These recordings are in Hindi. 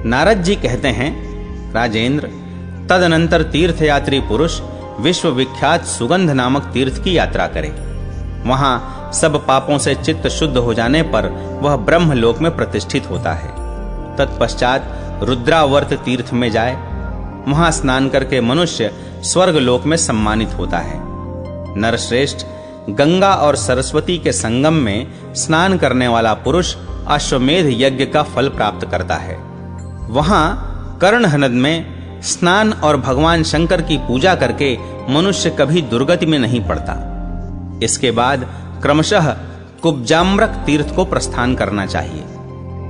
नारद जी कहते हैं, राजेंद्र, तदनंतर तीर्थयात्री पुरुष विश्व विख्यात सुगंध नामक तीर्थ की यात्रा करे। वहां सब पापों से चित्त शुद्ध हो जाने पर वह ब्रह्मलोक में प्रतिष्ठित होता है। तत्पश्चात रुद्रावर्त तीर्थ में जाए। वहां स्नान करके मनुष्य स्वर्ग लोक में सम्मानित होता है। नरश्रेष्ठ, गंगा और सरस्वती के संगम में स्नान करने वाला पुरुष अश्वमेध यज्ञ का फल प्राप्त करता है। वहां कर्णहनद में स्नान और भगवान शंकर की पूजा करके मनुष्य कभी दुर्गति में नहीं पड़ता। इसके बाद क्रमशः कुब्जाम्रक तीर्थ को प्रस्थान करना चाहिए।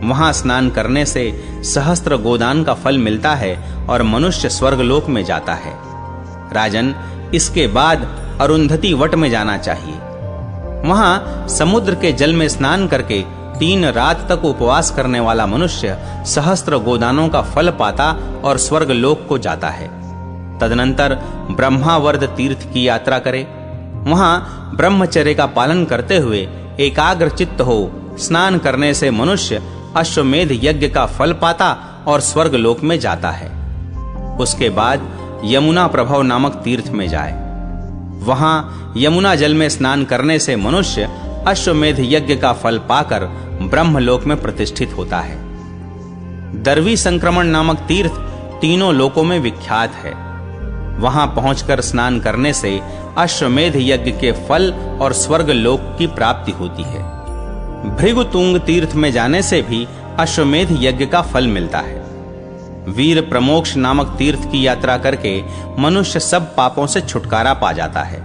वहां स्नान करने से सहस्त्र गोदान का फल मिलता है और मनुष्य स्वर्गलोक में जाता है। राजन, इसके बाद अरुंधति वट में जाना चाहिए। वहां समुद्र के जल में स्नान करके 3 रात तक उपवास करने वाला मनुष्य सहस्त्र गोदानों का फल पाता और स्वर्गलोक को जाता है। तदनंतर ब्रह्मावर्त तीर्थ की यात्रा करे। वहां ब्रह्मचर्य का पालन करते हुए एकाग्र चित्त हो स्नान करने से मनुष्य अश्वमेध यज्ञ का फल पाता और स्वर्गलोक में जाता है। उसके बाद यमुना प्रभव नामक तीर्थ में जाए। वहां यमुना जल में स्नान करने से मनुष्य अश्वमेध यज्ञ का फल पाकर ब्रह्मलोक में प्रतिष्ठित होता है। दर्वी संक्रमण नामक तीर्थ तीनों लोकों में विख्यात है। वहां पहुंचकर स्नान करने से अश्वमेध यज्ञ के फल और स्वर्गलोक की प्राप्ति होती है। भृगुतुंग तीर्थ में जाने से भी अश्वमेध यज्ञ का फल मिलता है। वीर प्रमोक्ष नामक तीर्थ की यात्रा करके मनुष्य सब पापों से छुटकारा पा जाता है।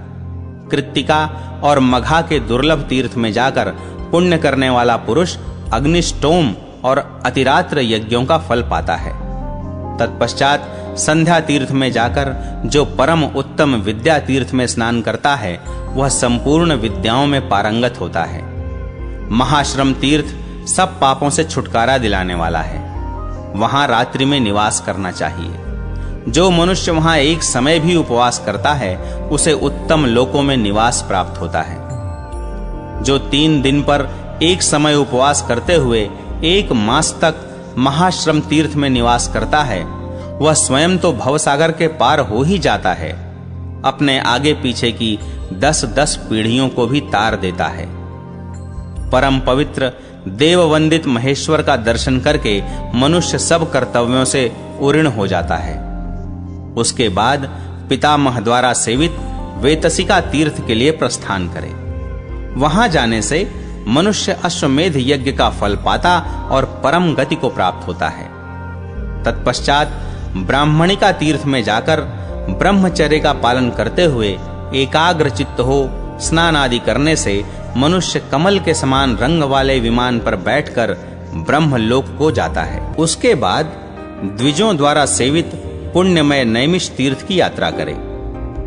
कृत्तिका और मघा के दुर्लभ तीर्थ में जाकर पुण्य करने वाला पुरुष अग्निष्टोम और अतिरात्र यज्ञों का फल पाता है। तत्पश्चात संध्या तीर्थ में जाकर जो परम उत्तम विद्या तीर्थ में स्नान करता है वह संपूर्ण विद्याओं में पारंगत होता है। महाश्रम तीर्थ सब पापों से छुटकारा दिलाने वाला है। वहां रात्रि में निवास करना चाहिए। जो मनुष्य वहां एक समय भी उपवास करता है उसे उत्तम लोकों में निवास प्राप्त होता है। जो 3 दिन पर एक समय उपवास करते हुए 1 मास तक महाश्रम तीर्थ में निवास करता है वह स्वयं तो भवसागर के पार हो ही जाता है, अपने आगे पीछे की 10-10 पीढ़ियों को भी तार देता है। परम पवित्र देववंदित महेश्वर का दर्शन करके मनुष्य सब कर्तव्यों से उऋण हो जाता है। उसके बाद पितामह द्वारा सेवित वेतसिका तीर्थ के लिए प्रस्थान करे। वहां जाने से मनुष्य अश्वमेध यज्ञ का फल पाता और परम गति को प्राप्त होता है। तत्पश्चात ब्राह्मणिका तीर्थ में जाकर ब्रह्मचर्य का पालन करते हुए एकाग्र चित्त हो स्नान आदि करने से मनुष्य कमल के समान रंग वाले विमान पर बैठकर ब्रह्मलोक को जाता है। उसके बाद द्विजों द्वारा सेवित पुण्यमय नैमिष तीर्थ की यात्रा करे।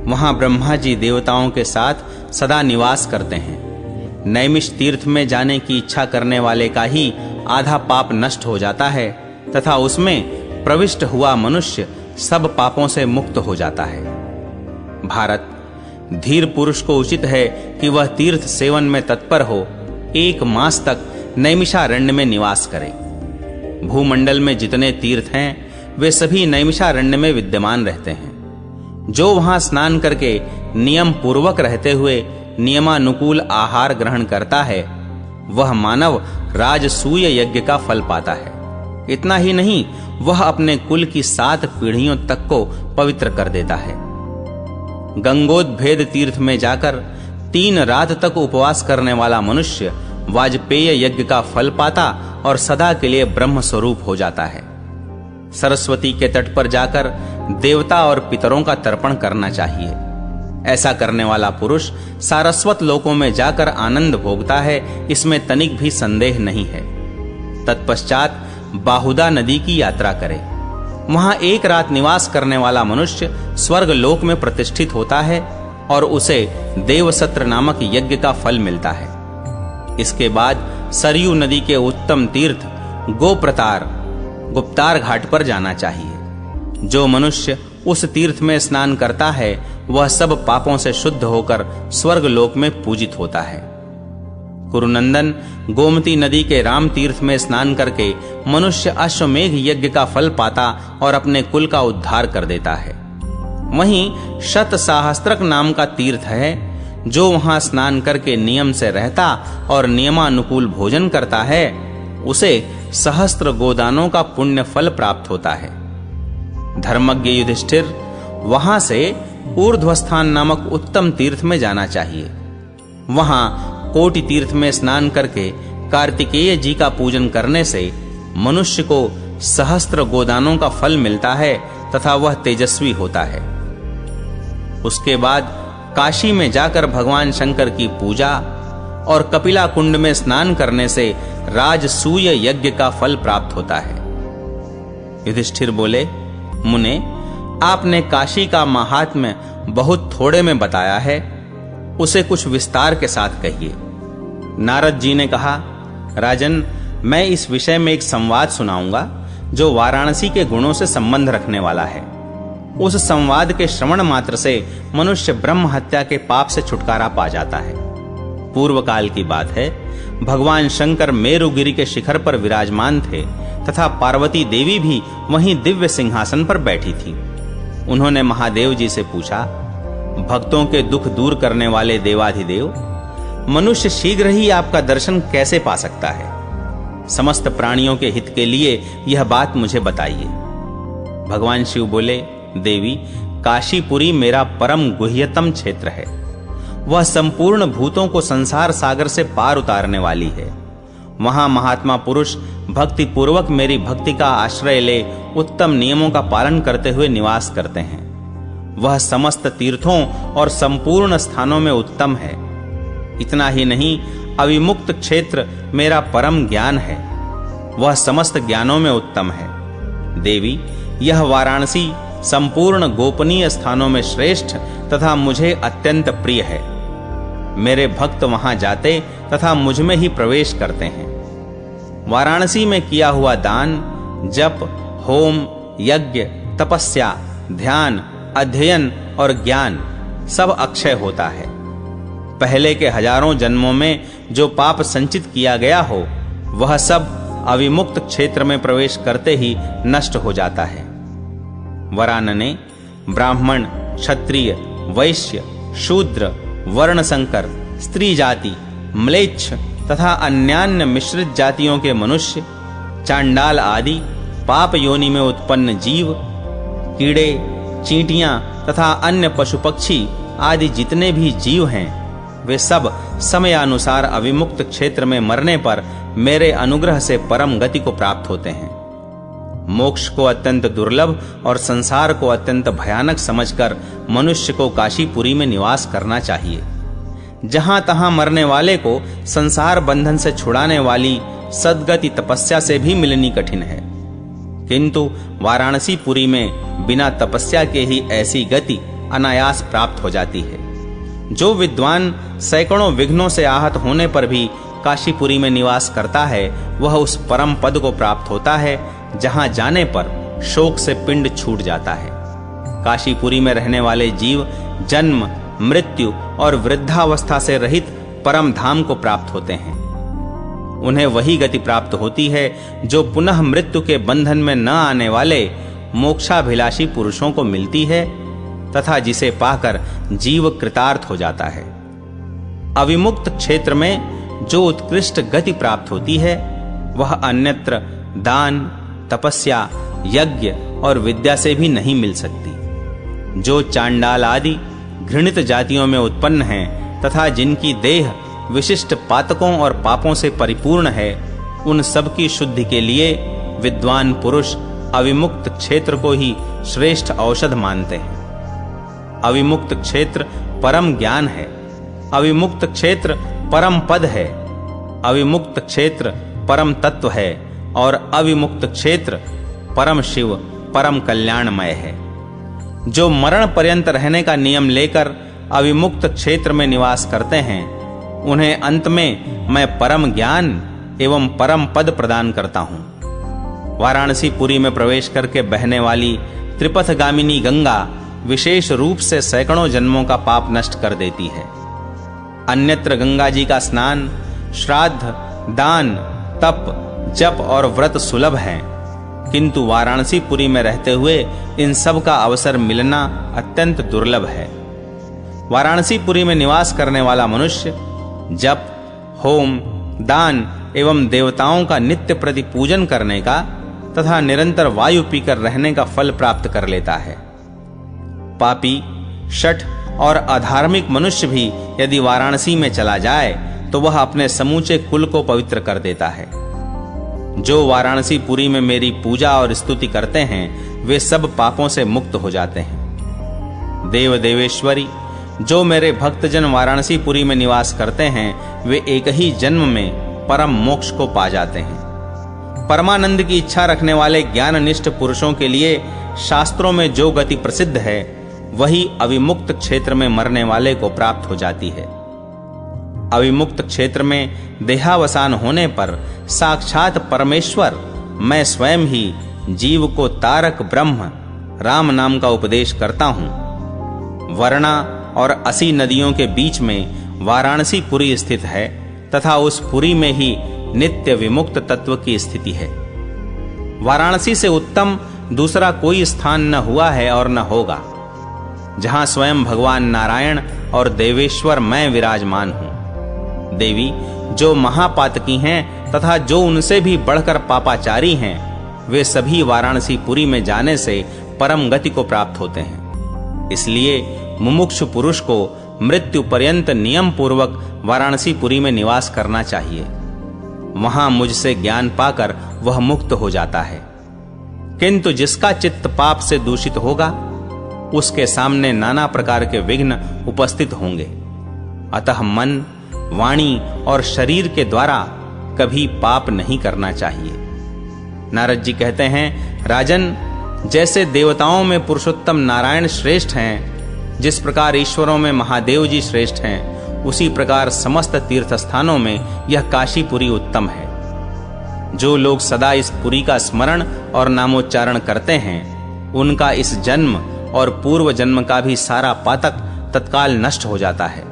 वहां ब्रह्मा जी देवताओं के साथ सदा निवास करते हैं। नैमिष तीर्थ में जाने की इच्छा करने वाले का ही आधा पाप नष्ट हो जाता है तथा उसमें प्रविष्ट हुआ मनुष्य सब पापों से मुक्त हो जाता है। भारत, धीर पुरुष को उचित है कि वह तीर्थ सेवन में तत्पर हो 1 मास तक नैमिषारण्य में निवास करे। भूमंडल में जितने तीर्थ हैं वे सभी नैमिषारण्य में विद्यमान रहते हैं। जो वहां स्नान करके नियम पूर्वक रहते हुए नियमानुकूल आहार ग्रहण करता है वह मानव राजसूय यज्ञ का फल पाता है। इतना ही नहीं, वह अपने कुल की 7 पीढ़ियों तक को पवित्र कर देता है। गंगोद्भेद तीर्थ में जाकर 3 रात तक उपवास करने वाला मनुष्य वाजपेय यज्ञ का फल पाता और सदा के लिए ब्रह्म स्वरूप हो जाता है। सरस्वती के तट पर जाकर देवता और पितरों का तर्पण करना चाहिए। ऐसा करने वाला पुरुष सारस्वत लोकों में जाकर आनंद भोगता है, इसमें तनिक भी संदेह नहीं है। तत्पश्चात बाहुदा नदी की यात्रा करे। वहां 1 रात निवास करने वाला मनुष्य स्वर्ग लोक में प्रतिष्ठित होता है और उसे देवसत्र नामक यज्ञ का फल मिलता है। इसके बाद सरयू नदी के उत्तम तीर्थ गोप्रतार गुप्तार घाट पर जाना चाहिए। जो मनुष्य उस तीर्थ में स्नान करता है वह सब पापों से शुद्ध होकर स्वर्ग लोक में पूजित होता है। कुरुनंदन गोमती नदी के राम तीर्थ में स्नान करके मनुष्य अश्वमेघ यज्ञ का फल पाता और अपने कुल का उद्धार कर देता है। वहीं शत सहस्त्रक नाम का तीर्थ है, जो वहां स्नान करके नियम से रहता और नियमानुकूल भोजन करता है, उसे सहस्त्र गोदानों का पुण्य फल प्राप्त होता है। धर्मज्ञ युधिष्ठिर, वहां से ऊर्ध्वस्थान नामक उत्तम तीर्थ में जाना चाहिए। वहां कोटि तीर्थ में स्नान करके कार्तिकेय जी का पूजन करने से मनुष्य को सहस्त्र गोदानों का फल मिलता है तथा वह तेजस्वी होता है। उसके बाद काशी में जाकर भगवान शंकर की पूजा और कपिला कुंड में स्नान करने से राजसूय यज्ञ का फल प्राप्त होता है। युधिष्ठिर बोले, मुने, आपने काशी का महात्म्य बहुत थोड़े में बताया है, उसे कुछ विस्तार के साथ कहिए। नारद जी ने कहा, राजन, मैं इस विषय में एक संवाद सुनाऊंगा जो वाराणसी के गुणों से संबंध रखने वाला है। उस संवाद के श्रवण मात्र से मनुष्य ब्रह्म हत्या के पाप से छुटकारा पा जाता है। पूर्व काल की बात है, भगवान शंकर मेरुगिरी के शिखर पर विराजमान थे तथा पार्वती देवी भी वहीं दिव्य सिंहासन पर बैठी थी। उन्होंने महादेव जी से पूछा, भक्तों के दुख दूर करने वाले देवाधिदेव, मनुष्य शीघ्र ही आपका दर्शन कैसे पा सकता है? समस्त प्राणियों के हित के लिए यह बात मुझे बताइए। भगवान शिव बोले, देवी, काशीपुरी मेरा परम गुह्यतम क्षेत्र है। वह संपूर्ण भूतों को संसार सागर से पार उतारने वाली है। वहां महात्मा पुरुष भक्ति पूर्वक मेरी भक्ति का आश्रय ले उत्तम नियमों का पालन करते हुए निवास करते हैं। वह समस्त तीर्थों और संपूर्ण स्थानों में उत्तम है। इतना ही नहीं, अविमुक्त क्षेत्र मेरा परम ज्ञान है। वह समस्त ज्ञानों में उत्तम है। देवी, यह वाराणसी संपूर्ण गोपनीय स्थानों में श्रेष्ठ तथा मुझे अत्यंत प्रिय है। मेरे भक्त वहां जाते तथा मुझ में ही प्रवेश करते हैं। वाराणसी में किया हुआ दान, जप, होम, यज्ञ, तपस्या, ध्यान, अध्ययन और ज्ञान सब अक्षय होता है। पहले के हजारों जन्मों में जो पाप संचित किया गया हो, वह सब अविमुक्त क्षेत्र में प्रवेश करते ही नष्ट हो जाता है। वरानने, ब्राह्मण, क्षत्रिय, वैश्य, शूद्र, वर्ण संकर, स्त्री जाति, म्लेच्छ तथा अन्यान्य मिश्रित जातियों के मनुष्य, चांडाल आदि पाप योनि में उत्पन्न जीव, कीड़े, चींटियां तथा अन्य पशु पक्षी आदि जितने भी जीव हैं, वे सब समयानुसार अविमुक्त क्षेत्र में मरने पर मेरे अनुग्रह से परम गति को प्राप्त होते हैं। मोक्ष को अत्यंत दुर्लभ और संसार को अत्यंत भयानक समझकर मनुष्य को काशीपुरी में निवास करना चाहिए। जहां तहां मरने वाले को संसार बंधन से छुड़ाने वाली सद्गति तपस्या से भी मिलनी कठिन है, किंतु वाराणसी पुरी में बिना तपस्या के ही ऐसी गति अनायास प्राप्त हो जाती है। जो विद्वान सैकड़ों विघ्नों से आहत होने पर भी काशीपुरी में निवास करता है, वह उस परम पद को प्राप्त होता है जहां जाने पर शोक से पिंड छूट जाता है। काशीपुरी में रहने वाले जीव जन्म, मृत्यु और वृद्धावस्था से रहित परम धाम को प्राप्त होते हैं। उन्हें वही गति प्राप्त होती है जो पुनः मृत्यु के बंधन में न आने वाले मोक्षाभिलाषी पुरुषों को मिलती है तथा जिसे पाकर जीव कृतार्थ हो जाता है। अविमुक्त क्षेत्र में जो उत्कृष्ट गति प्राप्त होती है, वह अन्यत्र दान, तपस्या, यज्ञ और विद्या से भी नहीं मिल सकती। जो चांडाल आदि घृणित जातियों में उत्पन्न हैं तथा जिनकी देह विशिष्ट पातकों और पापों से परिपूर्ण है, उन सब की शुद्धि के लिए विद्वान पुरुष अविमुक्त क्षेत्र को ही श्रेष्ठ औषध मानते हैं। अविमुक्त क्षेत्र परम ज्ञान है, अविमुक्त क्षेत्र परम पद है, अविमुक्त क्षेत्र परम तत्व है और अविमुक्त क्षेत्र परम शिव, परम कल्याणमय है। जो मरण पर्यंत रहने का नियम लेकर अविमुक्त क्षेत्र में निवास करते हैं, उन्हें अंत में मैं परम ज्ञान एवं परम पद प्रदान करता हूँ। वाराणसी पुरी में प्रवेश करके बहने वाली त्रिपथगामिनी गंगा विशेष रूप से सैकड़ों जन्मों का पाप नष्ट कर देती है। अन्यत्र गंगा जी का स्नान श्राद्ध, दान, तप, जप और व्रत सुलभ हैं, किंतु वाराणसीपुरी में रहते हुए इन सब का अवसर मिलना अत्यंत दुर्लभ है। वाराणसीपुरी में निवास करने वाला मनुष्य जप, होम, दान एवं देवताओं का नित्य प्रति पूजन करने का तथा निरंतर वायु पीकर रहने का फल प्राप्त कर लेता है। पापी, शठ और अधार्मिक मनुष्य भी यदि वाराणसी में चला जाए तो वह अपने समूचे कुल को पवित्र कर देता है। जो वाराणसीपुरी में मेरी पूजा और स्तुति करते हैं वे सब पापों से मुक्त हो जाते हैं। देव देवेश्वरी, जो मेरे भक्तजन वाराणसीपुरी में निवास करते हैं वे एक ही जन्म में परम मोक्ष को पा जाते हैं। परमानंद की इच्छा रखने वाले ज्ञाननिष्ठ पुरुषों के लिए शास्त्रों में जो गति प्रसिद्ध है वही अविमुक्त क्षेत्र में मरने वाले को प्राप्त हो जाती है। अविमुक्त क्षेत्र में देहावसान होने पर साक्षात परमेश्वर मैं स्वयं ही जीव को तारक ब्रह्म राम नाम का उपदेश करता हूँ। वर्णा और असी नदियों के बीच में वाराणसीपुरी स्थित है तथा उस पुरी में ही नित्य विमुक्त तत्व की स्थिति है। वाराणसी से उत्तम दूसरा कोई स्थान न हुआ है और न होगा, जहां स्वयं भगवान नारायण और देवेश्वर मैं विराजमान हूं। देवी, जो महापातकी हैं तथा जो उनसे भी बढ़कर पापाचारी हैं, वे सभी वाराणसीपुरी में जाने से परम गति को प्राप्त होते हैं। इसलिए मुमुक्षु पुरुष को मृत्यु पर्यंत नियम पूर्वक वाराणसीपुरी में निवास करना चाहिए। वहां मुझसे ज्ञान पाकर वह मुक्त हो जाता है। किंतु जिसका चित्त पाप से दूषित होगा उसके सामने नाना प्रकार के विघ्न उपस्थित होंगे। अतः मन, वाणी और शरीर के द्वारा कभी पाप नहीं करना चाहिए। नारद जी कहते हैं, राजन, जैसे देवताओं में पुरुषोत्तम नारायण श्रेष्ठ हैं, जिस प्रकार ईश्वरों में महादेव जी श्रेष्ठ हैं, उसी प्रकार समस्त तीर्थ स्थानों में यह काशीपुरी उत्तम है। जो लोग सदा इस पुरी का स्मरण और नामोच्चारण करते हैं, उनका इस जन्म और पूर्व जन्म का भी सारा पातक तत्काल नष्ट हो जाता है।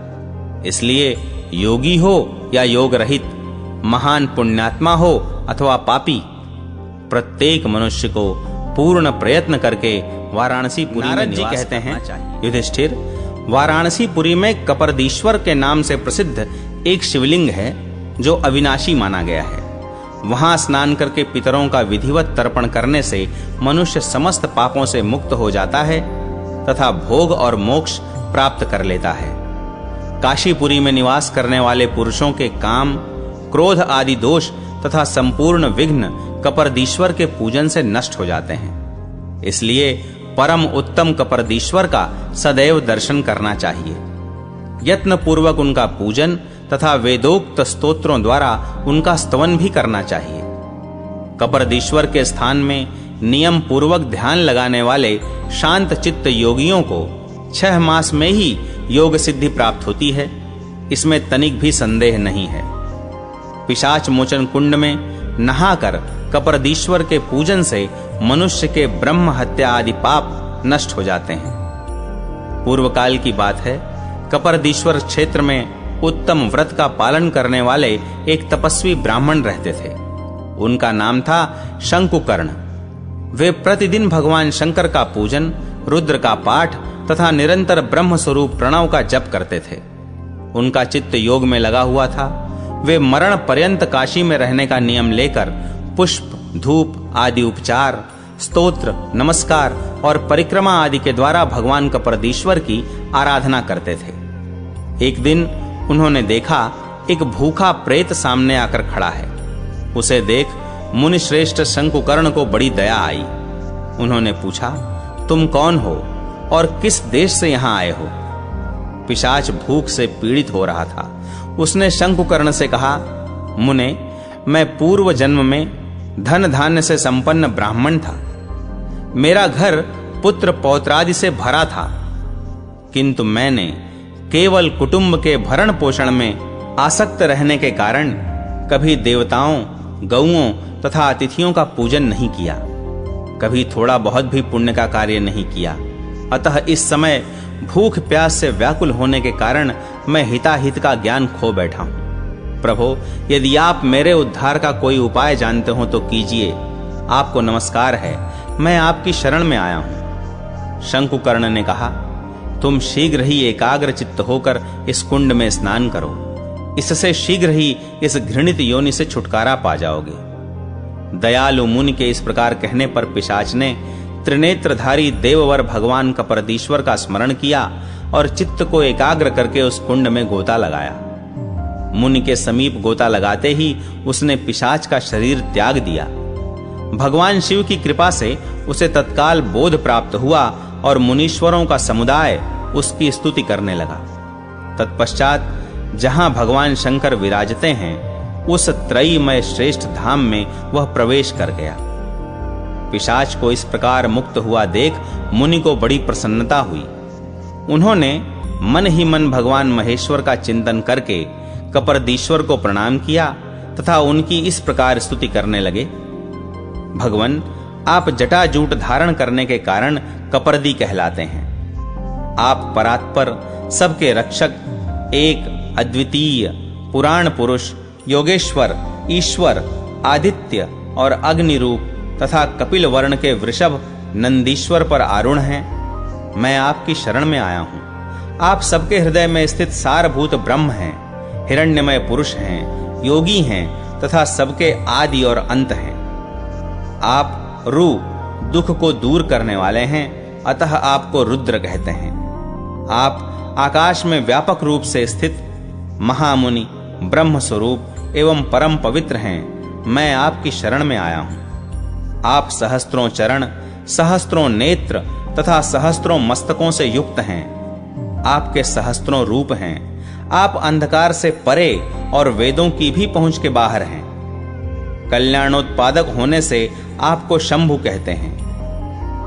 इसलिए योगी हो या योग रहित, महान पुण्यात्मा हो अथवा पापी, प्रत्येक मनुष्य को पूर्ण प्रयत्न करके वाराणसीपुरी में निवास कहते हैं। युधिष्ठिर, वाराणसीपुरी में कपर्दीश्वर के नाम से प्रसिद्ध एक शिवलिंग है जो अविनाशी माना गया है। वहां स्नान करके पितरों का विधिवत तर्पण करने से मनुष्य समस्त पापों से मुक्त हो जाता है तथा भोग और मोक्ष प्राप्त कर लेता है। काशीपुरी में निवास करने वाले पुरुषों के काम, क्रोध आदि दोष तथा संपूर्ण विघ्न कपर्दीश्वर के पूजन से नष्ट हो जाते हैं। इसलिए परम उत्तम कपर्दीश्वर का सदैव दर्शन करना चाहिए। यत्न पूर्वक उनका पूजन तथा वेदोक्त स्तोत्रों द्वारा उनका स्तवन भी करना चाहिए। कपर्दीश्वर के स्थान में नियम पूर्वक ध्यान लगाने वाले शांत चित्त योगियों को 6 मास में ही योग सिद्धि प्राप्त होती है, इसमें तनिक भी संदेह नहीं है। पिशाच मोचन कुंड में नहाकर कपर्दीश्वर के पूजन से मनुष्य के ब्रह्म हत्या आदि पाप नष्ट हो जाते हैं। पूर्व काल की बात है, कपर्दीश्वर क्षेत्र में उत्तम व्रत का पालन करने वाले एक तपस्वी ब्राह्मण रहते थे। उनका नाम था शंकुकर्ण। वे प्रतिदिन भगवान शंकर का पूजन, रुद्र का पाठ तथा निरंतर ब्रह्म स्वरूप प्रणव का जप करते थे। उनका चित्त योग में लगा हुआ था। वे मरण पर्यंत काशी में रहने का नियम लेकर पुष्प, धूप आदि उपचार, स्तोत्र, नमस्कार और परिक्रमा आदि के द्वारा भगवान कपर्दीश्वर की आराधना करते थे। एक दिन उन्होंने देखा एक भूखा प्रेत सामने आकर खड़ा है। उसे देख मुनि श्रेष्ठ शंकुकर्ण को बड़ी दया आई। उन्होंने पूछा, तुम कौन हो और किस देश से यहां आए हो? पिशाच भूख से पीड़ित हो रहा था। उसने शंकुकर्ण से कहा, मुने, मैं पूर्व जन्म में धन धान्य से संपन्न ब्राह्मण था। मेरा घर पुत्र पौत्रादि से भरा था, किंतु मैंने केवल कुटुंब के भरण पोषण में आसक्त रहने के कारण कभी देवताओं, गौओं तथा अतिथियों का पूजन नहीं किया, कभी थोड़ा बहुत भी पुण्य का कार्य नहीं किया। अतः इस समय भूख प्यास से व्याकुल होने के कारण मैं हिताहित का ज्ञान खो बैठा हूं। प्रभो, यदि आप मेरे उद्धार का कोई उपाय जानते हो तो कीजिए। आपको नमस्कार है, मैं आपकी शरण में आया हूं। शंकुकर्ण ने कहा, तुम शीघ्र ही एकाग्र चित्त होकर इस कुंड में स्नान करो, इससे शीघ्र ही इस घृणित योनि से छुटकारा पा जाओगे। दयालु मुनि के इस प्रकार कहने पर पिशाच ने त्रिनेत्रधारी देववर भगवान कपरदीश्वर का स्मरण किया और चित्त को एकाग्र करके उस कुंड में गोता लगाया। मुनि के समीप गोता लगाते ही उसने पिशाच का शरीर त्याग दिया। भगवान शिव की कृपा से उसे तत्काल बोध प्राप्त हुआ और मुनीश्वरों का समुदाय उसकी स्तुति करने लगा। तत्पश्चात जहां भगवान शंकर विराजते हैं, उस त्रयीमय श्रेष्ठ धाम में वह प्रवेश कर गया। पिशाच को इस प्रकार मुक्त हुआ देख मुनि को बड़ी प्रसन्नता हुई। उन्होंने मन ही मन भगवान महेश्वर का चिंतन करके कपरदीश्वर को प्रणाम किया तथा उनकी इस प्रकार स्तुति करने लगे। भगवान, आप जटाजूट धारण करने के कारण कपरदी कहलाते हैं। आप परात्पर, सबके रक्षक, एक अद्वितीय पुराण पुरुष, योगेश्वर, ईश्वर, आदित्य और अग्नि रूप तथा कपिल वर्ण के वृषभ नंदीश्वर पर आरूढ़ हैं। मैं आपकी शरण में आया हूं। आप सबके हृदय में स्थित सारभूत ब्रह्म हैं, हिरण्यमय पुरुष हैं, योगी हैं तथा सबके आदि और अंत हैं। आप रु, दुख को दूर करने वाले हैं, अतः आपको रुद्र कहते हैं। आप आकाश में व्यापक रूप से स्थित महामुनि, ब्रह्म स्वरूप एवं परम पवित्र हैं। मैं आपकी शरण में आया हूं। आप सहस्त्रों चरण, सहस्त्रों नेत्र तथा सहस्त्रों मस्तकों से युक्त हैं। आपके सहस्त्रों रूप हैं। आप अंधकार से परे और वेदों की भी पहुंच के बाहर हैं। कल्याणोत्पादक होने से आपको शंभु कहते हैं।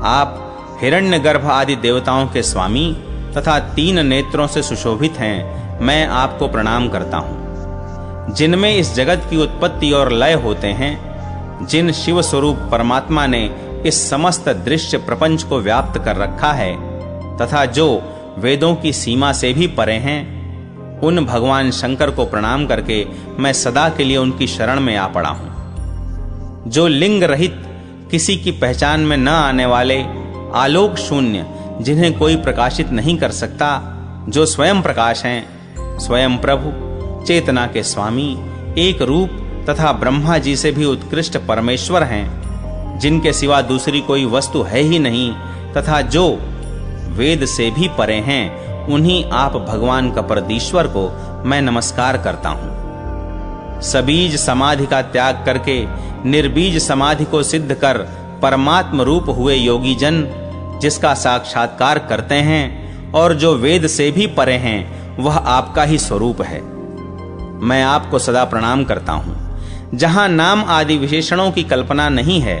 आप हिरण्यगर्भ आदि देवताओं के स्वामी तथा 3 नेत्रों से सुशोभित हैं। मैं आपको प्रणाम करता हूं। जिनमें इस जगत की उत्पत्ति और लय होते हैं, जिन शिव स्वरूप परमात्मा ने इस समस्त दृश्य प्रपंच को व्याप्त कर रखा है तथा जो वेदों की सीमा से भी परे हैं, उन भगवान शंकर को प्रणाम करके मैं सदा के लिए उनकी शरण में आ पड़ा हूं। जो लिंग रहित, किसी की पहचान में न आने वाले, आलोक शून्य, जिन्हें कोई प्रकाशित नहीं कर सकता, जो स्वयं प्रकाश हैं, स्वयं प्रभु, चेतना के स्वामी, एक रूप तथा ब्रह्मा जी से भी उत्कृष्ट परमेश्वर हैं, जिनके सिवा दूसरी कोई वस्तु है ही नहीं तथा जो वेद से भी परे हैं, उन्हीं आप भगवान कपरदीश्वर को मैं नमस्कार करता हूं। सबीज समाधि का त्याग करके निर्बीज समाधि को सिद्ध कर परमात्म रूप हुए योगी जन जिसका साक्षात्कार करते हैं और जो वेद से भी परे हैं, वह आपका ही स्वरूप है। मैं आपको सदा प्रणाम करता हूं। जहां नाम आदि विशेषणों की कल्पना नहीं है,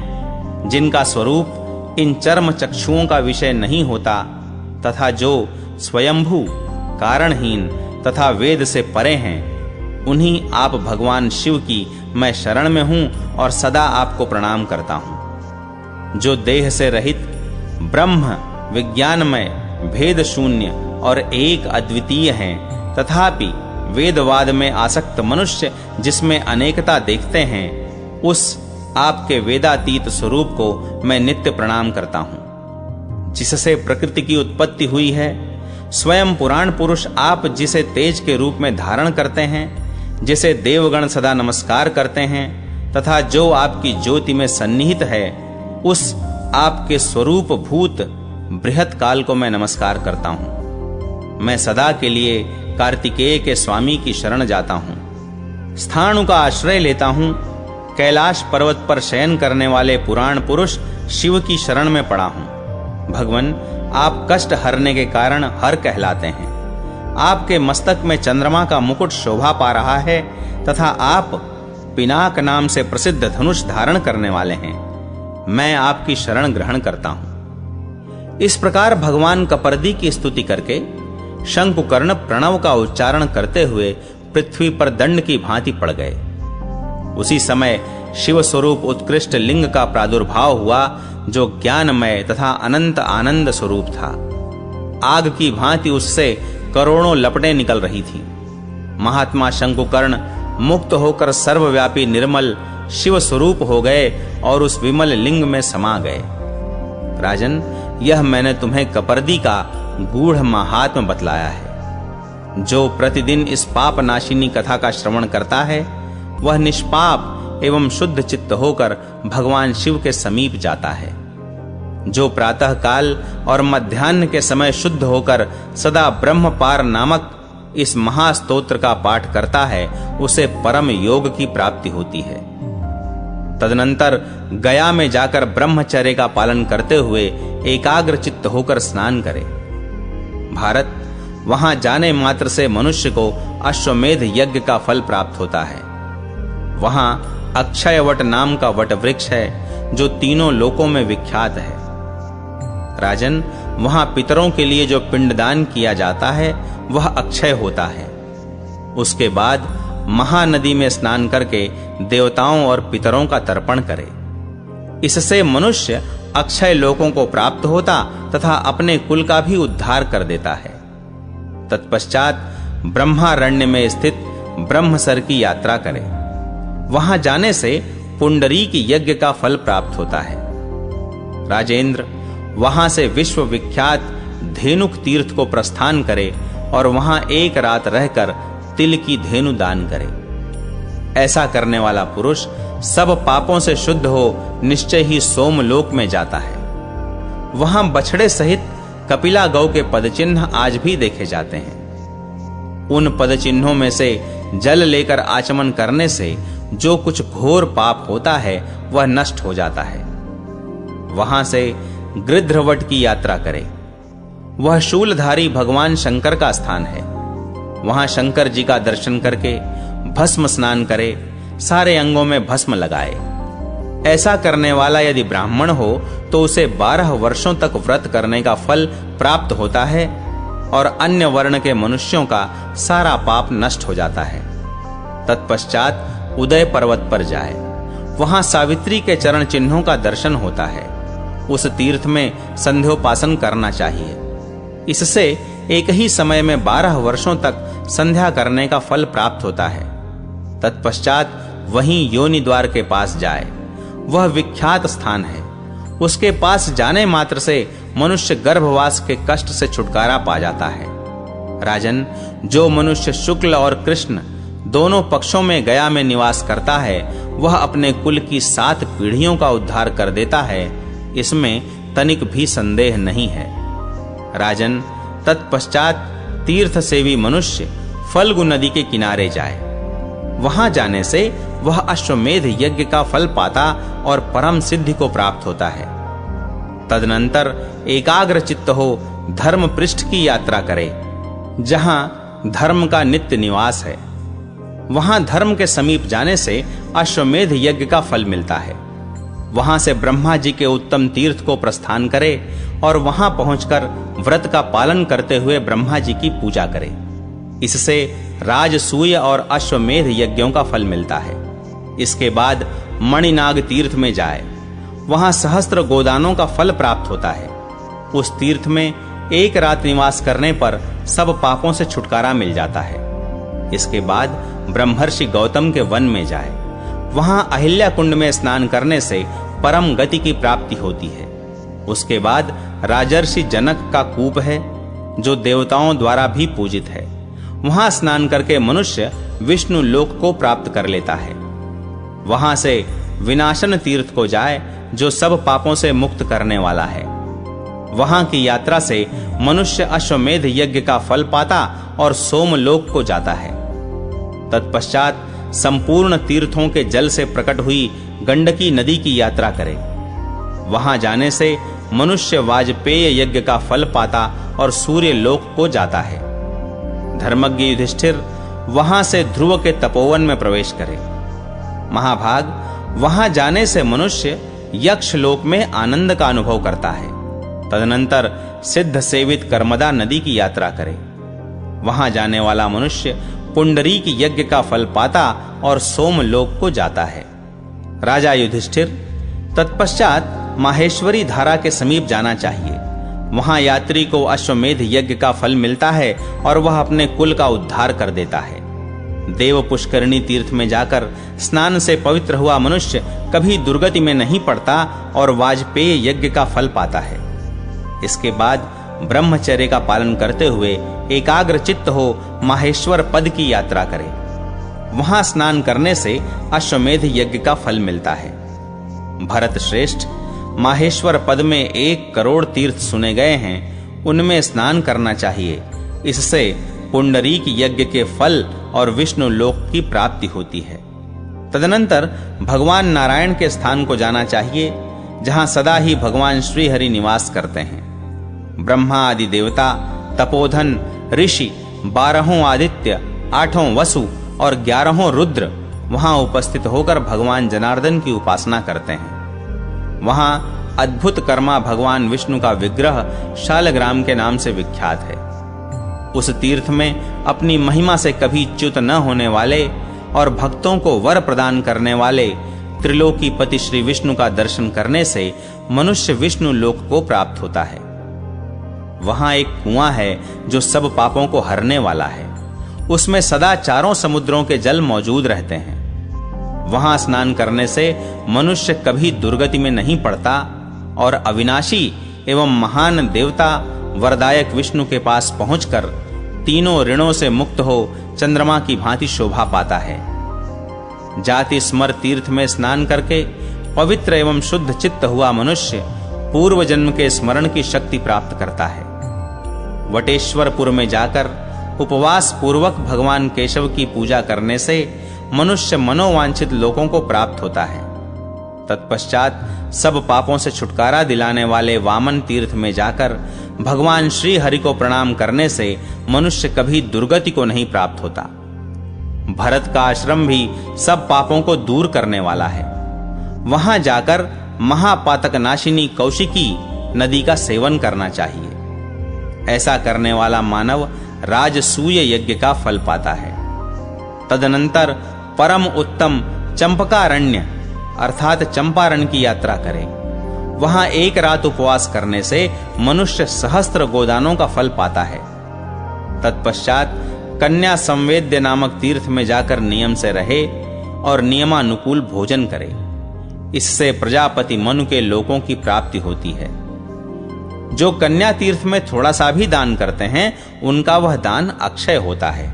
जिनका स्वरूप इन चर्म चक्षुओं का विषय नहीं होता तथा जो स्वयंभू, कारणहीन तथा वेद से परे हैं, उन्हीं आप भगवान शिव की मैं शरण में हूं और सदा आपको प्रणाम करता हूं। जो देह से रहित, ब्रह्म, विज्ञानमय, भेद शून्य और एक अद्वितीय हैं, तथापि वेदवाद में आसक्त मनुष्य जिसमें अनेकता देखते हैं, उस आपके वेदातीत स्वरूप को मैं नित्य प्रणाम करता हूं। जिससे प्रकृति की उत्पत्ति हुई है, स्वयं पुराण पुरुष आप जिसे तेज के रूप में धारण करते हैं, जिसे देवगण सदा नमस्कार करते हैं तथा जो आपकी ज्योति में सन्निहित है, उस आपके स्वरूप भूत बृहत काल को मैं नमस्कार करता हूं। मैं सदा के लिए कार्तिकेय के स्वामी की शरण जाता हूं। स्थाणु का आश्रय लेता हूं। कैलाश पर्वत पर शयन करने वाले पुराण पुरुष शिव की शरण में पड़ा हूं। भगवान, आप कष्ट हरने के कारण हर कहलाते हैं। आपके मस्तक में चंद्रमा का मुकुट शोभा पा रहा है तथा आप पिनाक नाम से प्रसिद्ध धनुष धारण करने वाले हैं। मैं आपकी शरण ग्रहण करता हूं। इस प्रकार भगवान कपर्दी की स्तुति करके शंकुकर्ण प्रणव का उच्चारण करते हुए पृथ्वी पर दंड की भांति पड़ गए। उसी समय शिव स्वरूप उत्कृष्ट लिंग का प्रादुर्भाव हुआ, जो ज्ञानमय तथा अनंत आनंद स्वरूप था। आग की भांति उससे करोड़ों लपटें निकल रही थीं। महात्मा शंकुकर्ण मुक्त होकर सर्वव्यापी निर्मल शिव स्वरूप हो गए और उस विमल लिंग में समा गए। राजन, यह मैंने तुम्हें कपर्दी का गूढ़ महात्म्य बतलाया है। जो प्रतिदिन इस पाप नाशिनी कथा का श्रवण करता है वह निष्पाप एवं शुद्ध चित्त होकर भगवान शिव के समीप जाता है। जो प्रातः काल और मध्याह्न के समय शुद्ध होकर सदा ब्रह्मपार नामक इस महास्तोत्र का पाठ करता है उसे परम योग की प्राप्ति होती है। तदनंतर गया में जाकर ब्रह्मचर्य का पालन करते हुए एकाग्र चित्त होकर स्नान करे। भारत, वहां जाने मात्र से मनुष्य को अश्वमेध यज्ञ का फल प्राप्त होता है। वहां अक्षय वट नाम का वट वृक्ष है जो तीनों लोकों में विख्यात है। राजन, वहां पितरों के लिए जो पिंडदान किया जाता है वह अक्षय होता है। उसके बाद महानदी में स्नान करके देवताओं और पितरों का तर्पण करे। इससे मनुष्य अक्षय लोकों को प्राप्त होता तथा अपने कुल का भी उद्धार कर देता है। तत्पश्चात ब्रह्मारण्य में स्थित ब्रह्मसर की यात्रा करे। वहां जाने से पुंडरीक यज्ञ का फल प्राप्त होता है। राजेंद्र, वहां से विश्व विख्यात धेनुक तीर्थ को प्रस्थान करे और वहां एक रात रहकर तिल की धेनु दान करे। ऐसा करने वाला पुरुष सब पापों से शुद्ध हो निश्चय ही सोमलोक में जाता है। वहां बछड़े सहित कपिला गौ के पदचिन्ह आज भी देखे जाते हैं। उन पदचिन्हों में से जल लेकर आचमन करने से जो कुछ घोर पाप होता है वह नष्ट हो जाता है। वहां से गृध्रवट की यात्रा करे। वह शूलधारी भगवान शंकर का स्थान है। वहां शंकर जी का दर्शन करके भस्म स्नान करे, सारे अंगों में भस्म लगाए। ऐसा करने वाला यदि ब्राह्मण हो तो उसे 12 वर्षों तक व्रत करने का फल प्राप्त होता है और अन्य वर्ण के मनुष्यों का सारा पाप नष्ट हो जाता है। तत्पश्चात उदय पर्वत पर जाए। वहां सावित्री के चरण चिन्हों का दर्शन होता है। उस तीर्थ में संध्योपासन करना चाहिए। इससे एक ही समय में 12 वर्षों तक संध्या करने का फल प्राप्त होता है। तत्पश्चात वहीं योनि द्वार के पास जाए। वह विख्यात स्थान है। उसके पास जाने मात्र से मनुष्य गर्भवास के कष्ट से छुटकारा पा जाता है। राजन, जो मनुष्य शुक्ल और कृष्ण दोनों पक्षों में गया में निवास करता है वह अपने कुल की 7 पीढ़ियों का उद्धार कर देता है, इसमें तनिक भी संदेह नहीं है। राजन, तत्पश्चात तीर्थ सेवी मनुष्य फल्गु नदी के किनारे जाए। वहां जाने से वह अश्वमेध यज्ञ का फल पाता और परम सिद्धि को प्राप्त होता है। तदनंतर एकाग्र चित्त हो धर्म पृष्ठ की यात्रा करे, जहां धर्म का नित्य निवास है। वहां धर्म के समीप जाने से अश्वमेध यज्ञ का फल मिलता है। वहां से ब्रह्मा जी के उत्तम तीर्थ को प्रस्थान करे और वहां पहुंचकर व्रत का पालन करते हुए ब्रह्मा जी की पूजा करे। इससे राजसूय और अश्वमेध यज्ञों का फल मिलता है। इसके बाद मणिनाग तीर्थ में जाए। वहां सहस्त्र गोदानों का फल प्राप्त होता है। उस तीर्थ में एक रात निवास करने पर सब पापों से छुटकारा मिल जाता है। इसके बाद ब्रह्मर्षि गौतम के वन में जाए। वहां अहिल्या कुंड में स्नान करने से परम गति की प्राप्ति होती है। उसके बाद राजर्षि जनक का कूप है जो देवताओं द्वारा भी पूजित है। वहां स्नान करके मनुष्य विष्णु लोक को प्राप्त कर लेता है। वहां से विनाशन तीर्थ को जाए जो सब पापों से मुक्त करने वाला है। वहां की यात्रा से मनुष्य अश्वमेध यज्ञ का फल पाता और सोमलोक को जाता है। तत्पश्चात संपूर्ण तीर्थों के जल से प्रकट हुई गंडकी नदी की यात्रा करे। वहां जाने से मनुष्य वाजपेय यज्ञ का फल पाता और सूर्य लोक को जाता है। धर्मज्ञ युधिष्ठिर वहां से ध्रुव के तपोवन में प्रवेश करे। महाभाग, वहां जाने से मनुष्य यक्ष लोक में आनंद का अनुभव करता है। तदनंतर सिद्ध सेवित कर्मदा नदी की यात्रा करे। वहां जाने वाला मनुष्य पुंडरीक यज्ञ का फल पाता और सोमलोक को जाता है। राजा युधिष्ठिर, तत्पश्चात माहेश्वरी धारा के समीप जाना चाहिए। वहां यात्री को अश्वमेध यज्ञ का फल मिलता है और वह अपने कुल का उद्धार कर देता है। देव पुष्करणी तीर्थ में जाकर स्नान से पवित्र हुआ मनुष्य कभी दुर्गति में नहीं पड़ता और वाजपेय यज्ञ का फल पाता है। इसके बाद ब्रह्मचर्य का पालन करते हुए एकाग्र चित्त हो माहेश्वर पद की यात्रा करे। वहां स्नान करने से अश्वमेध यज्ञ का फल मिलता है। भरत श्रेष्ठ, माहेश्वर पद में 1 करोड़ तीर्थ सुने गए हैं, उनमें स्नान करना चाहिए। इससे पुंडरीक यज्ञ के फल और विष्णु लोक की प्राप्ति होती है। तदनंतर भगवान नारायण के स्थान को जाना चाहिए, जहां सदा ही भगवान श्री हरि निवास करते हैं। ब्रह्मा आदि देवता, तपोधन, ऋषि, 12 आदित्य, 8 वसु और 11 रुद्र वहां उपस्थित होकर भगवान जनार्दन की उपासना करते हैं। वहां अद्भुत कर्मा भगवान विष्णु का विग्रह शालग्राम के नाम से विख्यात है। उस तीर्थ में अपनी महिमा से कभी च्युत न होने वाले और भक्तों को वर प्रदान करने वाले त्रिलोकीपति श्री विष्णु का दर्शन करने से मनुष्य विष्णु लोक को प्राप्त होता है। वहां एक कुआं है जो सब पापों को हरने वाला है। उसमें सदा 4 समुद्रों के जल मौजूद रहते हैं। वहां स्नान करने से मनुष्य कभी दुर्गति में नहीं पड़ता और अविनाशी एवं महान देवता वरदायक विष्णु के पास पहुंचकर तीनों ऋणों से मुक्त हो चंद्रमा की भांति शोभा पाता है। जाति स्मर तीर्थ में स्नान करके पवित्र एवं शुद्ध चित्त हुआ मनुष्य पूर्व जन्म के स्मरण की शक्ति प्राप्त करता है। वटेश्वरपुर में जाकर उपवास पूर्वक भगवान केशव की पूजा करने से मनुष्य मनोवांछित लोकों को प्राप्त होता है। तत्पश्चात सब पापों से छुटकारा दिलाने वाले वामन तीर्थ में जाकर भगवान श्री हरि को प्रणाम करने से मनुष्य कभी दुर्गति को नहीं प्राप्त होता। भरत का आश्रम भी सब पापों को दूर करने वाला है। वहां जाकर महापातक नाशिनी कौशिकी नदी का सेवन करना चाहिए। ऐसा करने वाला मानव राजसूय यज्ञ का फल पाता है। तदनंतर परम उत्तम चंपकारण्य अर्थात चंपारण की यात्रा करें। वहां 1 रात उपवास करने से मनुष्य सहस्त्र गोदानों का फल पाता है। तत्पश्चात कन्या संवेद्य नामक तीर्थ में जाकर नियम से रहे और नियमानुकूल भोजन करे। इससे प्रजापति मनु के लोकों की प्राप्ति होती है। जो कन्या तीर्थ में थोड़ा सा भी दान करते हैं, उनका वह दान अक्षय होता है।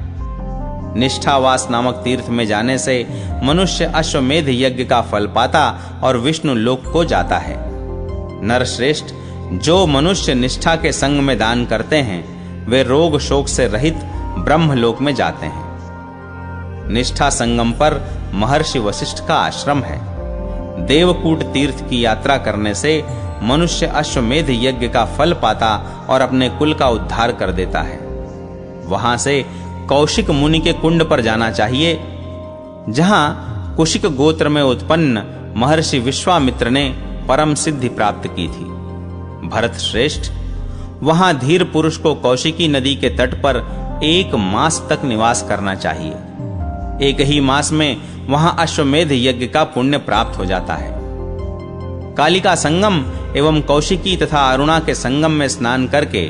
निष्ठावास नामक तीर्थ में जाने से मनुष्य अश्वमेध यज्ञ का फल पाता और विष्णु लोक को जाता है। नरश्रेष्ठ, जो मनुष्य निष्ठा के संग में दान करते हैं, वे रोग शोक से रहित ब्रह्मलोक में जाते हैं। निष्ठा संगम पर महर्षि वशिष्ठ का आश्रम है। देवकूट तीर्थ की यात्रा करने से मनुष्य अश्वमेध यज्ञ का फल पाता और अपने कुल का उद्धार कर देता है। वहां से कौशिक मुनि के कुंड पर जाना चाहिए, जहां कुशिक गोत्र में उत्पन्न महर्षि विश्वामित्र ने परम सिद्धि प्राप्त की थी। भरत श्रेष्ठ, वहां धीर पुरुष को कौशिकी नदी के तट पर 1 मास तक निवास करना चाहिए। 1 ही मास में वहां अश्वमेध यज्ञ का पुण्य प्राप्त हो जाता है। कालिका संगम एवं कौशिकी तथा अरुणा के संगम में स्नान करके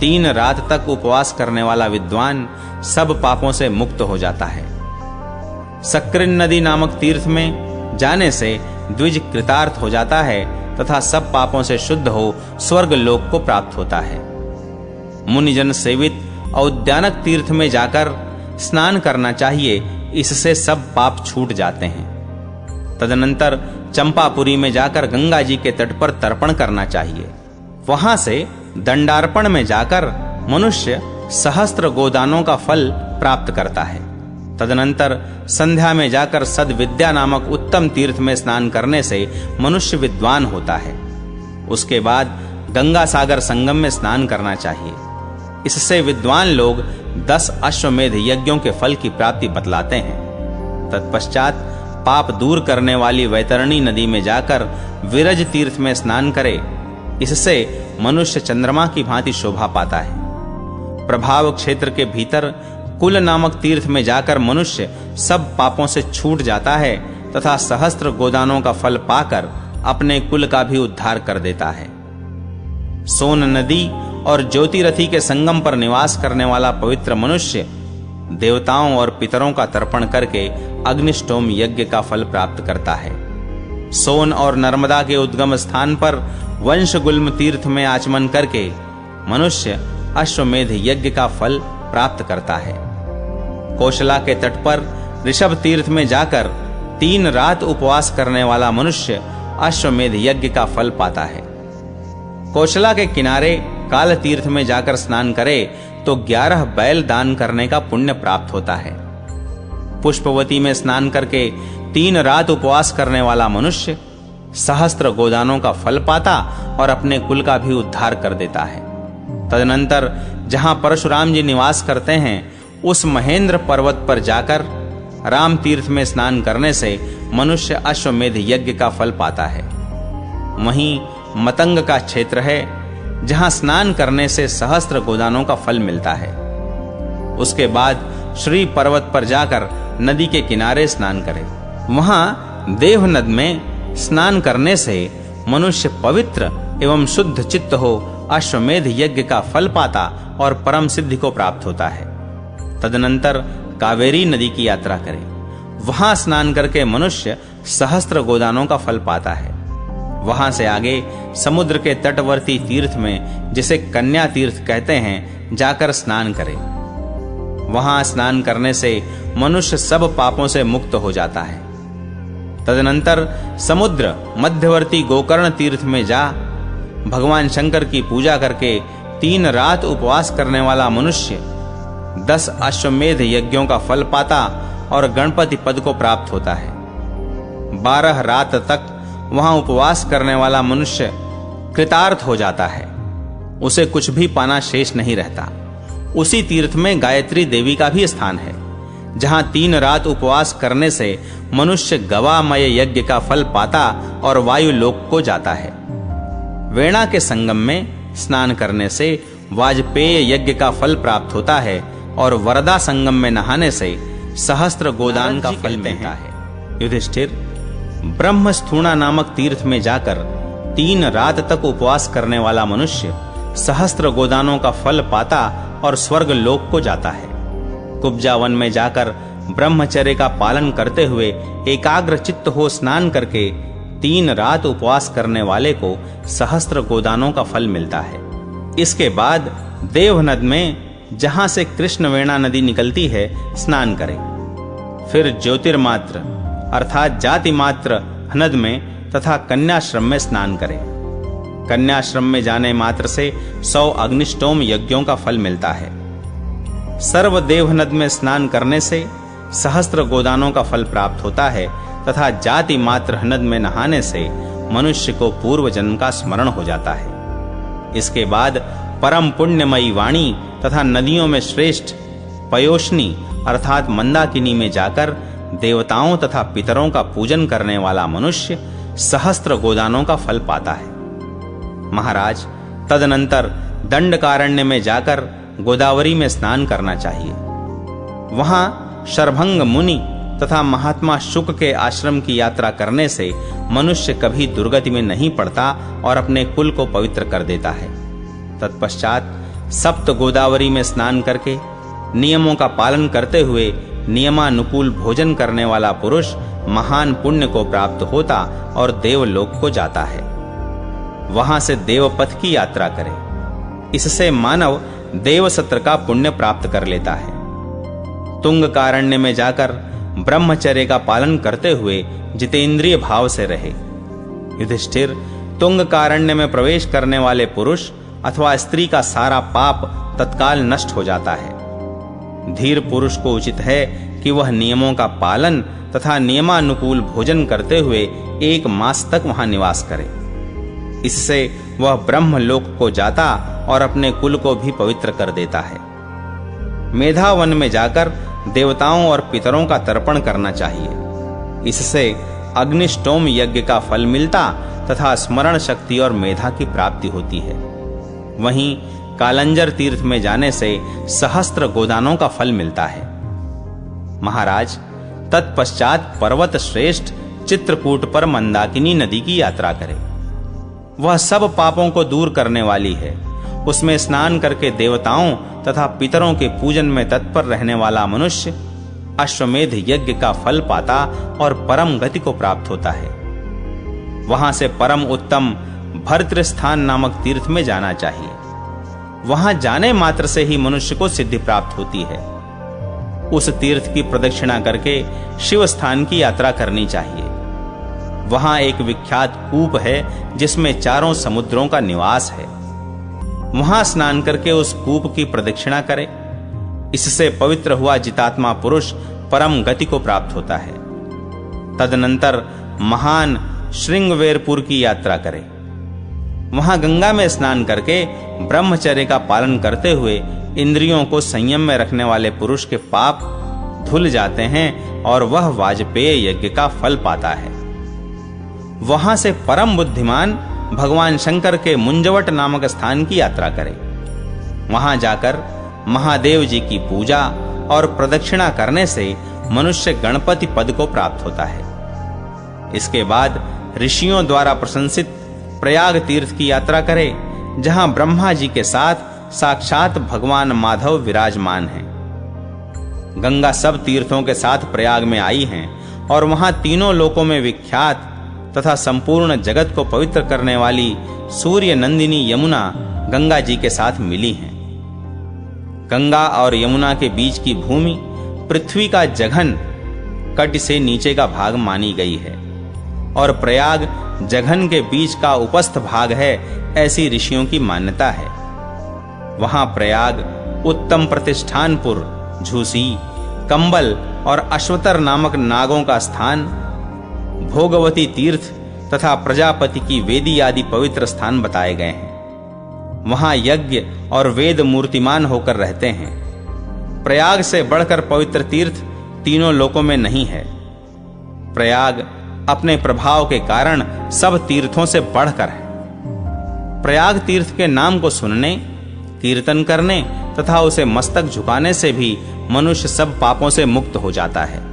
3 रात तक उपवास करने वाला विद्वान सब पापों से मुक्त हो जाता है। सक्रिन नदी नामक तीर्थ में जाने से द्विज कृतार्थ हो जाता है तथा सब पापों से शुद्ध हो स्वर्ग लोक को प्राप्त होता है। मुनिजन सेवित औद्यानक तीर्थ में जाकर स्नान करना चाहिए, इससे सब पाप छूट जाते हैं। तदनंतर चंपापुरी में जाकर गंगा जी के तट पर तर्पण करना चाहिए। वहां से दंडार्पण में जाकर मनुष्य सहस्त्र गोदानों का फल प्राप्त करता है। तदनंतर संध्या में जाकर सद्विद्या नामक उत्तम तीर्थ में स्नान करने से मनुष्य विद्वान होता है। उसके बाद गंगा सागर संगम में स्नान करना चाहिए। इससे विद्वान लोग 10 अश्वमेध यज्ञों के फल की प्राप्ति बतलाते हैं। तत्पश्चात पाप दूर करने वाली वैतरणी नदी में जाकर विरज तीर्थ में स्नान करे। इससे मनुष्य चंद्रमा की भांति शोभा पाता है। प्रभाव क्षेत्र के भीतर कुल नामक तीर्थ में जाकर मनुष्य सब पापों से छूट जाता है तथा सहस्त्र गोदानों का फल पाकर अपने कुल का भी उद्धार कर देता है। सोन नदी और ज्योतिरथी के संगम पर निवास करने वाला पवित्र मनुष्य देवताओं और पितरों का तर्पण करके अग्निष्टोम यज्ञ का फल प्राप्त करता है। सोन और नर्मदा के उद्गम स्थान पर वंशगुल्म तीर्थ में आचमन करके मनुष्य अश्वमेध यज्ञ का फल प्राप्त करता है। कोशला के तट पर ऋषभ तीर्थ में जाकर 3 रात उपवास करने वाला मनुष्य अश्वमेध यज्ञ का फल पाता है। कोशला के किनारे काल तीर्थ में जाकर स्नान करे तो 11 बैल दान करने का पुण्य प्राप्त होता है। पुष्पवती में स्नान करके 3 रात उपवास करने वाला मनुष्य सहस्त्र गोदानों का फल पाता और अपने कुल का भी उद्धार कर देता है। तदनंतर जहां परशुराम जी निवास करते हैं उस महेंद्र पर्वत पर जाकर राम तीर्थ में स्नान करने से मनुष्य अश्वमेध यज्ञ का फल पाता है। वहीं मतंग का क्षेत्र है जहां स्नान करने से सहस्त्र गोदानों का फल मिलता है। उसके बाद श्री पर्वत पर जाकर नदी के किनारे स्नान करे। वहां देव नद में स्नान करने से मनुष्य पवित्र एवं शुद्ध चित्त हो अश्वमेध यज्ञ का फल पाता और परम सिद्धि को प्राप्त होता है। तदनंतर कावेरी नदी की यात्रा करे। वहां स्नान करके मनुष्य सहस्त्र गोदानों का फल पाता है। वहां से आगे समुद्र के तटवर्ती तीर्थ में, जिसे कन्या तीर्थ कहते हैं, जाकर स्नान करे। वहां स्नान करने से मनुष्य सब पापों से मुक्त हो जाता है। तदनंतर समुद्र मध्यवर्ती गोकर्ण तीर्थ में जा भगवान शंकर की पूजा करके 3 रात उपवास करने वाला मनुष्य 10 अश्वमेध यज्ञों का फल पाता और गणपति पद को प्राप्त होता है। 12 रात तक वहां उपवास करने वाला मनुष्य कृतार्थ हो जाता है। उसे कुछ भी पाना शेष नहीं रहता। उसी तीर्थ में गायत्री देवी का भी स्थान है, जहां 3 रात उपवास करने से मनुष्य गवामय यज्ञ का फल पाता और वायु लोक को जाता है। वेणा के संगम में स्नान करने से वाजपेय यज्ञ का फल प्राप्त होता है और वरदा संगम में नहाने से सहस्त्र गोदान का फल मिलता है। युधिष्ठिर, ब्रह्मस्थूणा नामक तीर्थ में जाकर 3 रात तक उपवास करने वाला मनुष्य सहस्त्र गोदानों का फल पाता और स्वर्ग लोक को जाता है। कुब्जा वन में जाकर ब्रह्मचर्य का पालन करते हुए एकाग्र चित्त हो स्नान करके 3 रात उपवास करने वाले को सहस्त्र गोदानों का फल मिलता है। इसके बाद देवनद में, जहां से कृष्णवेणा नदी निकलती है, स्नान करें। फिर ज्योतिर्मात्र अर्थात जाति मात्र नद में तथा कन्याश्रम में स्नान करें। कन्याश्रम में जाने मात्र से 100 अग्निष्टोम यज्ञों का फल मिलता है। सर्वदेव नद में स्नान करने से सहस्त्र गोदानों का फल प्राप्त होता है तथा जाति मात्र नद में नहाने से मनुष्य को पूर्व जन्म का स्मरण हो जाता है। इसके बाद परम पुण्यमयी वाणी तथा नदियों में श्रेष्ठ पयोष्णी अर्थात मंदाकिनी में जाकर देवताओं तथा पितरों का पूजन करने वाला मनुष्य सहस्त्र गोदानों का फल पाता है। महाराज, तदनंतर दंडकारण्य में जाकर गोदावरी में स्नान करना चाहिए। वहां शरभंग मुनि तथा महात्मा शुक के आश्रम की यात्रा करने से मनुष्य कभी दुर्गति में नहीं पड़ता और अपने कुल को पवित्र कर देता है। तत्पश्चात सप्त गोदावरी में स्नान करके नियमों का पालन करते हुए नियमानुकूल भोजन करने वाला पुरुष महान पुण्य को प्राप्त होता और देवलोक को जाता है। वहां से देवपथ की यात्रा करे। इससे मानव देव सत्र का पुण्य प्राप्त कर लेता है। तुंगकारण्य में जाकर ब्रह्मचर्य का पालन करते हुए जितेंद्रिय भाव से रहे। युधिष्ठिर, तुंगकारण्य में प्रवेश करने वाले पुरुष अथवा स्त्री का सारा पाप तत्काल नष्ट हो जाता है। धीर पुरुष को उचित है कि वह नियमों का पालन तथा नियमानुकूल भोजन करते हुए 1 मास तक वहां निवास करे। इससे वह ब्रह्मलोक को जाता और अपने कुल को भी पवित्र कर देता है। मेधावन में जाकर देवताओं और पितरों का तर्पण करना चाहिए। इससे अग्निष्टोम यज्ञ का फल मिलता तथा स्मरण शक्ति और मेधा की प्राप्ति होती है। वहीं कालंजर तीर्थ में जाने से सहस्त्र गोदानों का फल मिलता है। महाराज, तत्पश्चात पर्वत श्रेष्ठ चित्रकूट पर मंदाकिनी नदी की यात्रा करें। वह सब पापों को दूर करने वाली है। उसमें स्नान करके देवताओं तथा पितरों के पूजन में तत्पर रहने वाला मनुष्य अश्वमेध यज्ञ का फल पाता और परम गति को प्राप्त होता है। वहां से परम उत्तम भर्तृस्थान नामक तीर्थ में जाना चाहिए। वहां जाने मात्र से ही मनुष्य को सिद्धि प्राप्त होती है। उस तीर्थ की प्रदक्षिणा करके शिव स्थान की यात्रा करनी चाहिए। वहां एक विख्यात कूप है जिसमें चारों समुद्रों का निवास है। वहां स्नान करके उस कूप की प्रदक्षिणा करे। इससे पवित्र हुआ जितात्मा पुरुष परम गति को प्राप्त होता है। तदनंतर महान श्रृंगवेरपुर की यात्रा करे। वहां गंगा में स्नान करके ब्रह्मचर्य का पालन करते हुए इंद्रियों को संयम में रखने वाले पुरुष के पाप धुल जाते हैं और वह वाजपेय यज्ञ का फल पाता है। वहां से परम बुद्धिमान भगवान शंकर के मुंजवट नामक स्थान की यात्रा करे। वहां जाकर महादेव जी की पूजा और प्रदक्षिणा करने से मनुष्य गणपति पद को प्राप्त होता है। इसके बाद ऋषियों द्वारा प्रशंसित प्रयाग तीर्थ की यात्रा करे, जहां ब्रह्मा जी के साथ साक्षात भगवान माधव विराजमान हैं। गंगा सब तीर्थों के साथ प्रयाग में आई हैं और वहां तीनों लोकों में विख्यात तथा संपूर्ण जगत को पवित्र करने वाली सूर्य नंदिनी यमुना गंगा जी के साथ मिली हैं। गंगा और यमुना के बीच की भूमि पृथ्वी का जघन कट से नीचे का भाग मानी गई है और प्रयाग जघन के बीच का उपस्थ भाग है, ऐसी ऋषियों की मान्यता है। वहां प्रयाग उत्तम प्रतिष्ठानपुर, झूसी, कंबल और अश्वतर नामक नागों का स्थान, भोगवती तीर्थ तथा प्रजापति की वेदी आदि पवित्र स्थान बताए गए हैं। वहां यज्ञ और वेद मूर्तिमान होकर रहते हैं। प्रयाग से बढ़कर पवित्र तीर्थ तीनों लोकों में नहीं है। प्रयाग अपने प्रभाव के कारण सब तीर्थों से बढ़कर है। प्रयाग तीर्थ के नाम को सुनने, कीर्तन करने तथा उसे मस्तक झुकाने से भी मनुष्य सब पापों से मुक्त हो जाता है।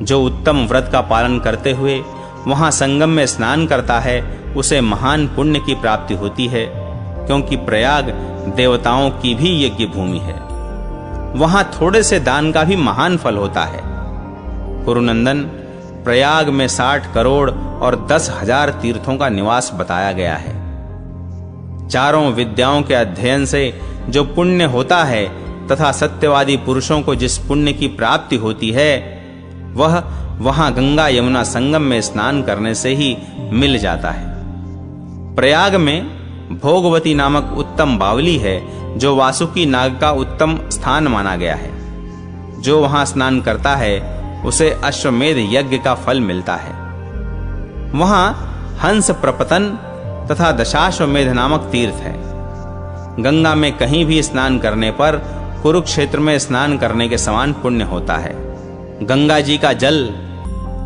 जो उत्तम व्रत का पालन करते हुए वहां संगम में स्नान करता है, उसे महान पुण्य की प्राप्ति होती है, क्योंकि प्रयाग देवताओं की भी यज्ञ भूमि है। वहां थोड़े से दान का भी महान फल होता है। कुरुनंदन, प्रयाग में 60 करोड़ और 10,000 तीर्थों का निवास बताया गया है। चारों विद्याओं के अध्ययन से जो पुण्य होता है तथा सत्यवादी पुरुषों को जिस पुण्य की प्राप्ति होती है, वह वहां गंगा यमुना संगम में स्नान करने से ही मिल जाता है। प्रयाग में भोगवती नामक उत्तम बावली है, जो वासुकी नाग का उत्तम स्थान माना गया है। जो वहां स्नान करता है उसे अश्वमेध यज्ञ का फल मिलता है। वहां हंस प्रपतन तथा दशाश्वमेध नामक तीर्थ है। गंगा में कहीं भी स्नान करने पर कुरुक्षेत्र में स्नान करने के समान पुण्य होता है। गंगा जी का जल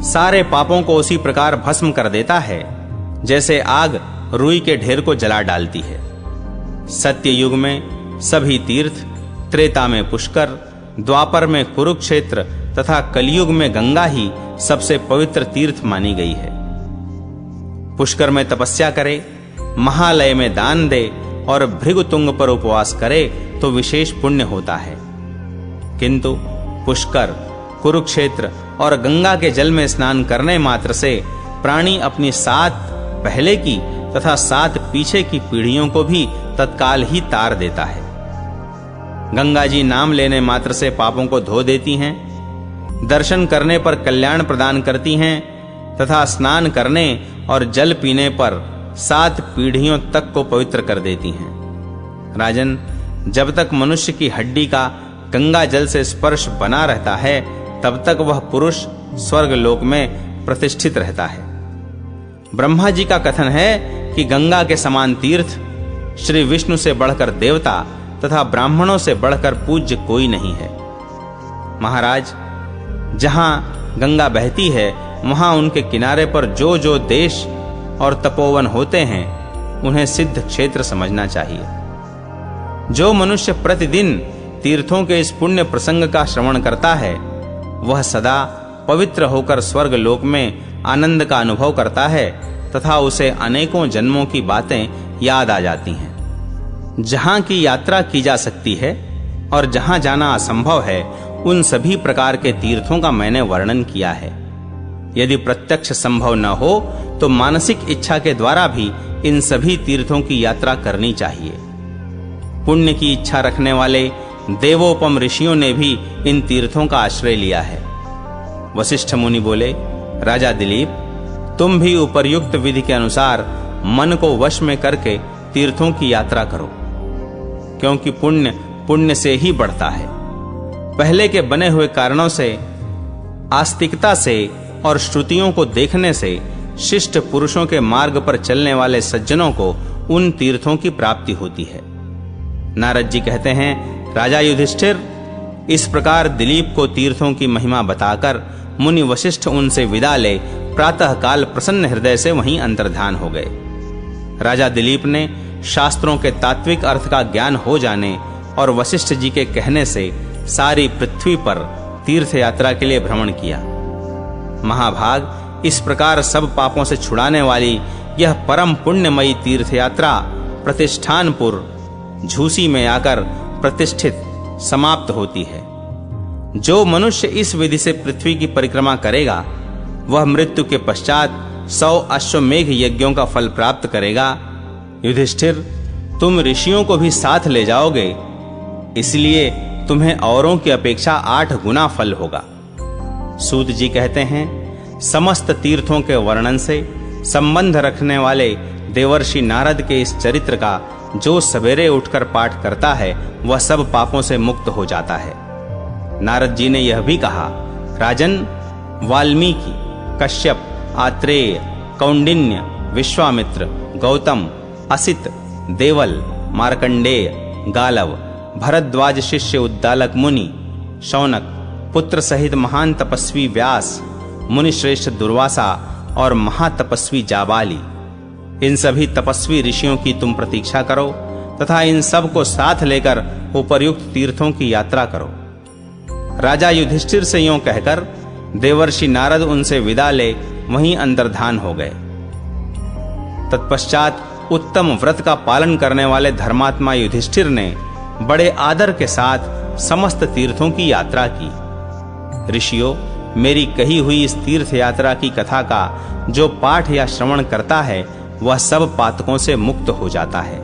सारे पापों को उसी प्रकार भस्म कर देता है जैसे आग रुई के ढेर को जला डालती है। सत्य युग में सभी तीर्थ, त्रेता में पुष्कर, द्वापर में कुरुक्षेत्र तथा कलयुग में गंगा ही सबसे पवित्र तीर्थ मानी गई है। पुष्कर में तपस्या करे, महालय में दान दे और भृगुतुंग पर उपवास करे तो विशेष पुण्य होता है। किंतु पुष्कर, कुरुक्षेत्र और गंगा के जल में स्नान करने मात्र से प्राणी अपनी 7 पहले की तथा 7 पीछे की पीढ़ियों को भी तत्काल ही तार देता है। गंगा जी नाम लेने मात्र से पापों को धो देती हैं, दर्शन करने पर कल्याण प्रदान करती हैं तथा स्नान करने और जल पीने पर 7 पीढ़ियों तक को पवित्र कर देती हैं। राजन, जब तक मनुष्य की हड्डी का गंगा जल से स्पर्श बना रहता है, तब तक वह पुरुष स्वर्ग लोक में प्रतिष्ठित रहता है। ब्रह्मा जी का कथन है कि गंगा के समान तीर्थ श्री विष्णु से बढ़कर देवता तथा ब्राह्मणों से बढ़कर पूज्य कोई नहीं है। महाराज, जहां गंगा बहती है वहां उनके किनारे पर जो जो देश और तपोवन होते हैं, उन्हें सिद्ध क्षेत्र समझना चाहिए। जो मनुष्य प्रतिदिन तीर्थों के इस पुण्य प्रसंग का श्रवण करता है, वह सदा पवित्र होकर स्वर्ग लोक में आनंद का अनुभव करता है तथा उसे अनेकों जन्मों की बातें याद आ जाती हैं। जहां की यात्रा की जा सकती है और जहां जाना असंभव है, उन सभी प्रकार के तीर्थों का मैंने वर्णन किया है। यदि प्रत्यक्ष संभव न हो तो मानसिक इच्छा के द्वारा भी इन सभी तीर्थों की यात्रा करनी चाहिए। पुण्य की इच्छा रखने वाले देवोपम ऋषियों ने भी इन तीर्थों का आश्रय लिया है। वशिष्ठ मुनि बोले, राजा दिलीप, तुम भी उपर्युक्त विधि के अनुसार मन को वश में करके तीर्थों की यात्रा करो, क्योंकि पुण्य पुण्य से ही बढ़ता है। पहले के बने हुए कारणों से, आस्तिकता से और श्रुतियों को देखने से शिष्ट पुरुषों के मार्ग पर चलने वाले सज्जनों को उन तीर्थों की प्राप्ति होती है। नारद जी कहते हैं, राजा युधिष्ठिर, इस प्रकार दिलीप को तीर्थों की महिमा बताकर मुनि वशिष्ठ उनसे विदा ले प्रातः काल प्रसन्न हृदय से वहीं अंतर्धान हो गए। राजा दिलीप ने शास्त्रों के तात्विक अर्थ का ज्ञान हो जाने और वशिष्ठ जी के कहने से सारी पृथ्वी पर तीर्थ यात्रा के लिए भ्रमण किया। महाभाग, इस प्रकार सब पापों से छुड़ाने वाली यह परम पुण्यमयी तीर्थ यात्रा प्रतिष्ठानपुर झूसी में आकर प्रतिष्ठित समाप्त होती है। जो मनुष्य इस विधि से पृथ्वी की परिक्रमा करेगा, वह मृत्यु के पश्चात 100 अश्वमेघ यज्ञों का फल प्राप्त करेगा। युधिष्ठिर, तुम ऋषियों को भी साथ ले जाओगे, इसलिए तुम्हें औरों की अपेक्षा 8 गुना फल होगा। सूत जी कहते हैं, समस्त तीर्थों के वर्णन से संबंध रखने वाले देवर्षि नारद के इस चरित्र का जो सवेरे उठकर पाठ करता है, वह सब पापों से मुक्त हो जाता है। नारद जी ने यह भी कहा, राजन, वाल्मीकि, कश्यप, आत्रेय, कौंडिन्य, विश्वामित्र, गौतम, असित, देवल, मार्कंडेय, गालव, भरद्वाज शिष्य उद्दालक मुनि, शौनक, पुत्र सहित महान तपस्वी व्यास, मुनि श्रेष्ठ दुर्वासा और महातपस्वी जाबाली, इन सभी तपस्वी ऋषियों की तुम प्रतीक्षा करो तथा इन सब को साथ लेकर उपर्युक्त तीर्थों की यात्रा करो। राजा युधिष्ठिर से यूं कहकर देवर्षि नारद उनसे विदा ले वहीं अंतर्धान हो गए। तत्पश्चात उत्तम व्रत का पालन करने वाले धर्मात्मा युधिष्ठिर ने बड़े आदर के साथ समस्त तीर्थों की यात्रा की। ऋषियों, मेरी कही हुई इस तीर्थ यात्रा की कथा का जो पाठ या श्रवण करता है, वह सब पातकों से मुक्त हो जाता है।